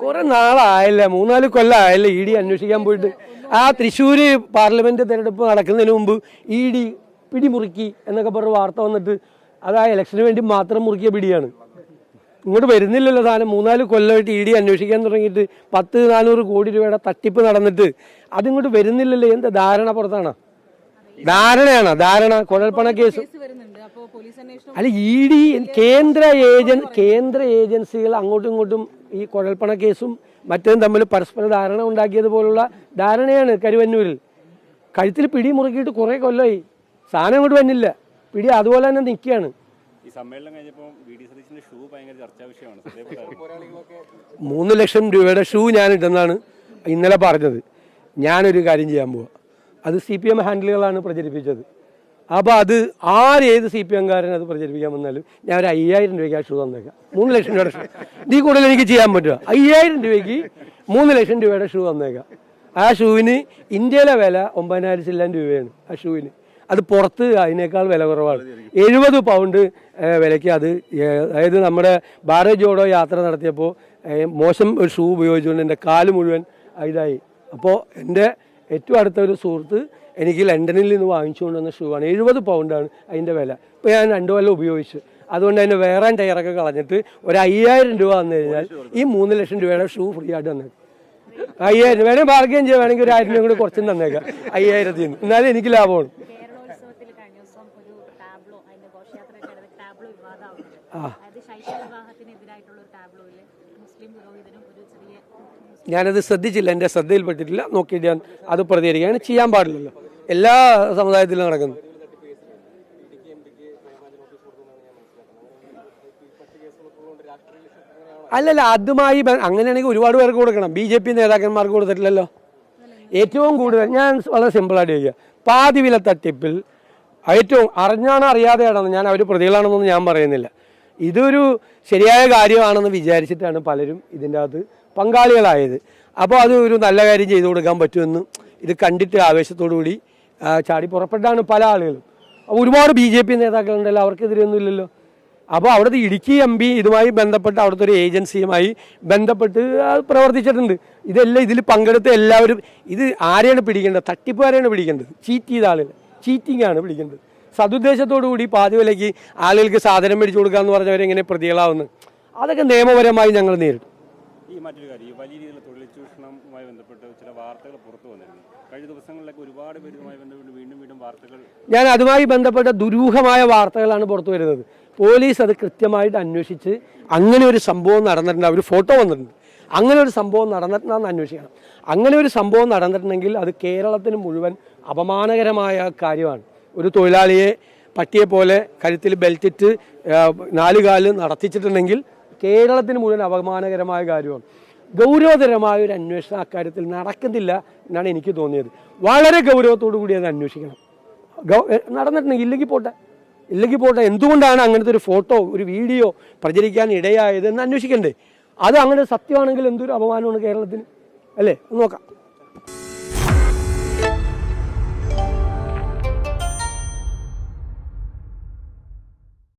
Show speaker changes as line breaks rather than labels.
കുറെ നാളായല്ലേ, 3-4 കൊല്ലമായല്ലേ E D അന്വേഷിക്കാൻ പോയിട്ട്. ആ തൃശ്ശൂർ പാർലമെന്റ് തെരഞ്ഞെടുപ്പ് നടക്കുന്നതിന് മുമ്പ് ഇ ഡി പിടിമുറുക്കി എന്നൊക്കെ പറഞ്ഞ വാർത്ത വന്നിട്ട് അത് ആ ഇലക്ഷന് വേണ്ടി മാത്രം മുറുക്കിയ പിടിയാണ്. ഇങ്ങോട്ട് വരുന്നില്ലല്ലോ സാധനം. 3-4 കൊല്ലമായിട്ട് ഇ ഡി അന്വേഷിക്കാൻ തുടങ്ങിയിട്ട് 10-400 കോടി രൂപയുടെ തട്ടിപ്പ് നടന്നിട്ട് അതിങ്ങോട്ട് വരുന്നില്ലല്ലോ. എന്താ ധാരണ പുറത്താണ്? ധാരണ കുഴൽപ്പണ കേസ് അല്ല. ഇ ഡി കേന്ദ്ര ഏജൻസികൾ അങ്ങോട്ടും ഇങ്ങോട്ടും ഈ കുഴൽപ്പണ കേസും മറ്റേതും തമ്മിൽ പരസ്പര ധാരണ ഉണ്ടാക്കിയതുപോലുള്ള ധാരണയാണ് കരുവന്നൂരിൽ. കഴുത്തിൽ പിടി മുറുക്കിയിട്ട് കുറെ കൊല്ലമായി, സാധനം അങ്ങോട്ട് വന്നില്ല. പിടി അതുപോലെ തന്നെ നിൽക്കുകയാണ്.
ഈ സമ്മേളനം കഴിഞ്ഞപ്പോൾ വി.ഡി. സതീശന്റെ ഷൂ ഭയങ്കര ചർച്ചാ വിഷയമാണ്.
3 ലക്ഷം രൂപയുടെ ഷൂ ഞാൻ ഇട്ടെന്നാണ് ഇന്നലെ പറഞ്ഞത്. ഞാനൊരു കാര്യം ചെയ്യാൻ പോവാ. അത് CPM ഹാൻഡിലുകളാണ് പ്രചരിപ്പിച്ചത്. അപ്പോൾ അത് ഏത് CPM കാരൻ അത് പ്രചരിപ്പിക്കാൻ വന്നാലും ഞാൻ ഒരു 5000 രൂപയ്ക്ക് ആ ഷൂ തന്നേക്കാം. 3 ലക്ഷം രൂപയുടെ ഷൂ ഇതിൽ കൂടുതൽ എനിക്ക് ചെയ്യാൻ പറ്റുക. 5000 രൂപയ്ക്ക് 3 ലക്ഷം രൂപയുടെ ഷൂ തന്നേക്കാം. ആ ഷൂവിന് ഇന്ത്യയിലെ വില 9,000 ചില്ലാൻ രൂപയാണ് ആ ഷൂവിന്. അത് പുറത്ത് അതിനേക്കാൾ വില കുറവാണ്. 70 പൗണ്ട് വിലയ്ക്ക് അത്. അതായത് നമ്മുടെ ഭാരത് ജോഡോ യാത്ര നടത്തിയപ്പോൾ മോശം ഒരു ഷൂ ഉപയോഗിച്ചുകൊണ്ട് എൻ്റെ കാല് മുഴുവൻ ഇതായി. അപ്പോൾ എൻ്റെ ഏറ്റവും അടുത്ത ഒരു സുഹൃത്ത് എനിക്ക് ലണ്ടനിൽ നിന്ന് വാങ്ങിച്ചുകൊണ്ട് വന്ന ഷൂ ആണ്. 70 പൗണ്ടാണ് അതിൻ്റെ വില. ഇപ്പോൾ ഞാൻ 2 കൊല്ലം ഉപയോഗിച്ചു. അതുകൊണ്ട് അതിൻ്റെ വേറെ ടയറൊക്കെ കളഞ്ഞിട്ട് ഒരു 5000 രൂപ വന്നു കഴിഞ്ഞാൽ ഈ 3 ലക്ഷം രൂപയുടെ ഷൂ ഫ്രീ ആയിട്ട് തന്നേക്കാം. 5000 വേണേൽ ബാർഗെയിൻ ചെയ്യാൻ വേണമെങ്കിൽ ഒരു 1000 രൂപ കൂടി കുറച്ചും തന്നേക്കാം 5000-ൽ നിന്ന്. എന്നാലും എനിക്ക് ലാഭമാണ്. ഞാനത് ശ്രദ്ധിച്ചില്ല, എൻ്റെ ശ്രദ്ധയിൽപ്പെട്ടിട്ടില്ല. നോക്കിയിട്ട് ഞാൻ അത് പ്രതികരിക്കുകയാണ്. ചെയ്യാൻ പാടില്ലല്ലോ, എല്ലാ സമുദായത്തിലും നടക്കുന്നു. അല്ലല്ല, അതുമായി അങ്ങനെയാണെങ്കിൽ ഒരുപാട് പേർക്ക് കൊടുക്കണം. BJP നേതാക്കന്മാർക്ക് കൊടുത്തിട്ടില്ലല്ലോ. ഏറ്റവും കൂടുതൽ ഞാൻ വളരെ സിമ്പിളായിട്ട് ചോദിക്കുക, പാതി വില തട്ടിപ്പിൽ ഏറ്റവും അറിഞ്ഞാണോ അറിയാതെയാണോ, ഞാൻ അവർ പ്രതികളാണെന്നൊന്നും ഞാൻ പറയുന്നില്ല. ഇതൊരു ശരിയായ കാര്യമാണെന്ന് വിചാരിച്ചിട്ടാണ് പലരും ഇതിൻ്റെ അകത്ത് പങ്കാളികളായത്. അപ്പോൾ അത് ഒരു നല്ല കാര്യം ചെയ്തു കൊടുക്കാൻ പറ്റുമെന്ന് ഇത് കണ്ടിട്ട് ആവേശത്തോടു കൂടി ചാടി പുറപ്പെട്ടാണ് പല ആളുകളും. ഒരുപാട് BJP നേതാക്കളുണ്ടല്ലോ, അവർക്കെതിരെയൊന്നും ഇല്ലല്ലോ. അപ്പോൾ അവിടുത്തെ ഇടുക്കി MP ഇതുമായി ബന്ധപ്പെട്ട് അവിടുത്തെ ഒരു ഏജൻസിയുമായി ബന്ധപ്പെട്ട് പ്രവർത്തിച്ചിട്ടുണ്ട്. ഇതെല്ലാം ഇതിൽ പങ്കെടുത്ത എല്ലാവരും ഇത് ആരെയാണ് പിടിക്കേണ്ടത്? തട്ടിപ്പുകാരെയാണ് പിടിക്കേണ്ടത്. ചീറ്റ് ചെയ്ത ആളുകൾ, ചീറ്റിംഗ് ആണ് പിടിക്കേണ്ടത്. സതുദ്ദേശത്തോടു കൂടി പാതി വിലയ്ക്ക് ആളുകൾക്ക് സാധനം മേടിച്ചു കൊടുക്കാമെന്ന് പറഞ്ഞവരെങ്ങനെ പ്രതികളാവുന്നത്? അതൊക്കെ നിയമപരമായി ഞങ്ങൾ നേരിടും.
ഈ മറ്റൊരു കാര്യം, ഈ വലിയ രീതിയിലുള്ള തൊഴിൽ ചൂഷണവുമായി ബന്ധപ്പെട്ട് ചില വാർത്തകൾ പുറത്തു വന്നിരുന്നു. കഴിഞ്ഞ ദിവസങ്ങളിലൊക്കെ ഒരുപാട് പേരുമായി ബന്ധപ്പെട്ട് വീണ്ടും വാർത്തകൾ. ഞാൻ അതുമായി ബന്ധപ്പെട്ട ദുരൂഹമായ വാർത്തകളാണ് പുറത്തു വരുന്നത്. പോലീസ് അത് കൃത്യമായിട്ട് അന്വേഷിച്ച് അങ്ങനെ ഒരു സംഭവം നടന്നിട്ടുണ്ട്, അവർ ഫോട്ടോ വന്നിട്ടുണ്ട്, അങ്ങനെ ഒരു സംഭവം നടന്നിട്ടുണ്ടെന്ന് അന്വേഷിക്കണം. അങ്ങനെ ഒരു സംഭവം നടന്നിട്ടുണ്ടെങ്കിൽ അത് കേരളത്തിന് മുഴുവൻ അപമാനകരമായ കാര്യമാണ്. ഒരു തൊഴിലാളിയെ പട്ടിയെ പോലെ കഴുത്തിൽ ബെൽറ്റിട്ട് 4 കാല് നടത്തിച്ചിട്ടുണ്ടെങ്കിൽ കേരളത്തിന് മുഴുവൻ അപമാനകരമായ കാര്യമാണ്. ഗൗരവതരമായ ഒരു അന്വേഷണം അക്കാര്യത്തിൽ നടക്കുന്നില്ല എന്നാണ് എനിക്ക് തോന്നിയത്. വളരെ ഗൗരവത്തോടു കൂടി അത് അന്വേഷിക്കണം. നടന്നിട്ടുണ്ടെങ്കിൽ ഇല്ലെങ്കിൽ പോട്ടെ, എന്തുകൊണ്ടാണ് അങ്ങനത്തെ ഒരു ഫോട്ടോ ഒരു വീഡിയോ പ്രചരിക്കാൻ ഇടയായത് എന്ന് അന്വേഷിക്കണ്ടേ? അത് അങ്ങനെ സത്യമാണെങ്കിൽ എന്തൊരു അപമാനമാണ് കേരളത്തിന്, അല്ലേ? നോക്കാം.